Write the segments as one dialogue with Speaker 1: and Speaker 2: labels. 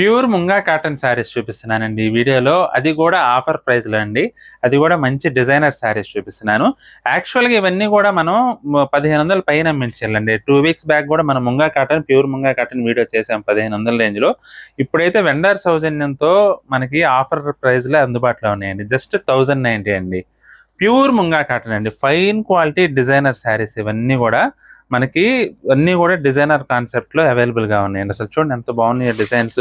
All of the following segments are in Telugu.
Speaker 1: ప్యూర్ ముంగా కాటన్ శారీస్ చూపిస్తున్నానండి ఈ వీడియోలో. అది కూడా ఆఫర్ ప్రైస్లో అండి. అది కూడా మంచి డిజైనర్ శారీస్ చూపిస్తున్నాను. యాక్చువల్గా ఇవన్నీ కూడా మనం 1500 పైన అమ్మించాలండి. 2 వీక్స్ బ్యాక్ కూడా మనం munga cotton, pure munga cotton video చేసాం 1500 రేంజ్లో. ఇప్పుడైతే వెండర్ సౌజన్యంతో మనకి ఆఫర్ ప్రైస్లో అందుబాటులో ఉన్నాయండి. జస్ట్ 1090 అండి. ప్యూర్ ముంగా కాటన్ అండి. ఫైన్ క్వాలిటీ డిజైనర్ శారీస్ ఇవన్నీ కూడా మనకి అన్నీ కూడా డిజైనర్ కాన్సెప్ట్లో అవైలబుల్గా ఉన్నాయండి. అసలు చూడండి ఎంత బాగున్నాయి డిజైన్స్.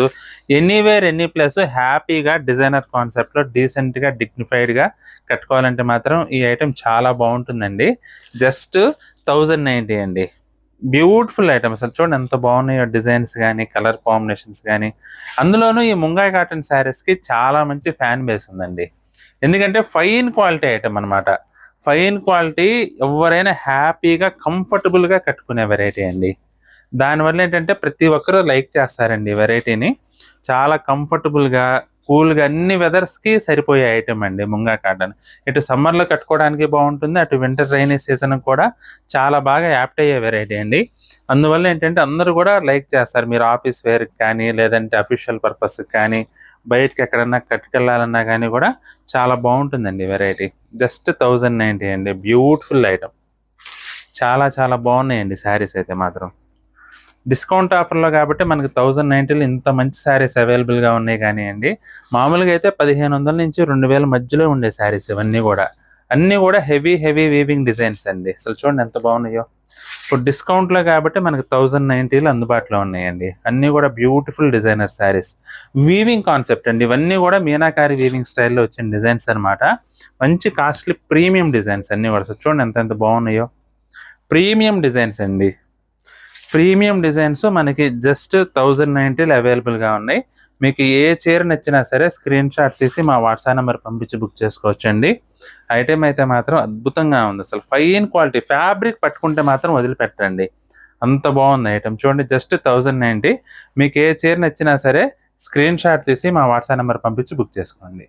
Speaker 1: ఎనీవేర్ ఎనీ ప్లేస్ హ్యాపీగా డిజైనర్ కాన్సెప్ట్లో డీసెంట్గా డిగ్నిఫైడ్గా కట్టుకోవాలంటే మాత్రం ఈ ఐటెం చాలా బాగుంటుందండి. జస్ట్ 1090 అండి. Beautiful item. అసలు చూడండి ఎంత బాగున్నాయో డిజైన్స్ కానీ, కలర్ కాంబినేషన్స్ కానీ. అందులోనూ ఈ ముంగాయి కాటన్ శారీస్కి చాలా మంచి ఫ్యాన్ బేస్ ఉందండి. ఎందుకంటే ఫైన్ క్వాలిటీ ఐటమ్ అనమాట. ఫైన్ క్వాలిటీ, ఎవరైనా హ్యాపీగా కంఫర్టబుల్గా కట్టుకునే వెరైటీ అండి. దానివల్ల ఏంటంటే ప్రతి ఒక్కరూ లైక్ చేస్తారండి వెరైటీని. చాలా కంఫర్టబుల్గా, కూల్గా అన్ని వెదర్స్కి సరిపోయే ఐటమ్ అండి ముంగా కాటన్. ఇటు సమ్మర్లో కట్టుకోవడానికి బాగుంటుంది, అటు వింటర్ రైనీ సీజన్ కూడా చాలా బాగా యాప్ట్ అయ్యే వెరైటీ అండి. అందువల్ల ఏంటంటే అందరూ కూడా లైక్ చేస్తారు. మీరు ఆఫీస్ వేర్కి కానీ, లేదంటే అఫీషియల్ పర్పస్కి కానీ, బయటకి ఎక్కడన్నా కట్టుకెళ్ళాలన్నా కానీ కూడా చాలా బాగుంటుందండి వెరైటీ. జస్ట్ 1090 అండి. Beautiful item. చాలా చాలా బాగున్నాయండి శారీస్ అయితే మాత్రం. డిస్కౌంట్ ఆఫర్లో కాబట్టి మనకి 1090లో ఇంత మంచి శారీస్ అవైలబుల్గా ఉన్నాయి. కానీ అండి మామూలుగా అయితే 1500 నుంచి 2000 మధ్యలో ఉండే శారీస్ ఇవన్నీ కూడా. అన్నీ కూడా హెవీ వీవింగ్ డిజైన్స్ అండి. అసలు చూడండి ఎంత బాగున్నాయో. ఇప్పుడు డిస్కౌంట్లో కాబట్టి మనకి 1090లో అందుబాటులో ఉన్నాయండి. అన్నీ కూడా beautiful designer saris. Weaving concept అండి. ఇవన్నీ కూడా మీనాకారి వీవింగ్ స్టైల్లో వచ్చిన డిజైన్స్ అనమాట. మంచి కాస్ట్లీ ప్రీమియం డిజైన్స్ అన్నీ కూడా. చూడండి ఎంత బాగున్నాయో. ప్రీమియం డిజైన్స్ అండి. ప్రీమియం డిజైన్స్ మనకి జస్ట్ 1090లో అవైలబుల్గా ఉన్నాయి. మీకు ఏ చీర నచ్చినా సరే స్క్రీన్ షాట్ తీసి మా వాట్సాప్ నెంబర్ పంపించి బుక్ చేసుకోవచ్చండి. ఐటెం అయితే మాత్రం అద్భుతంగా ఉంది. అసలు ఫైన్ క్వాలిటీ. ఫ్యాబ్రిక్ పట్టుకుంటే మాత్రం వదిలిపెట్టండి, అంత బాగుంది ఐటెం. చూడండి జస్ట్ 1090. మీకు ఏ చీర నచ్చినా సరే స్క్రీన్ షాట్ తీసి మా వాట్సాప్ నెంబర్ పంపించి బుక్ చేసుకోండి.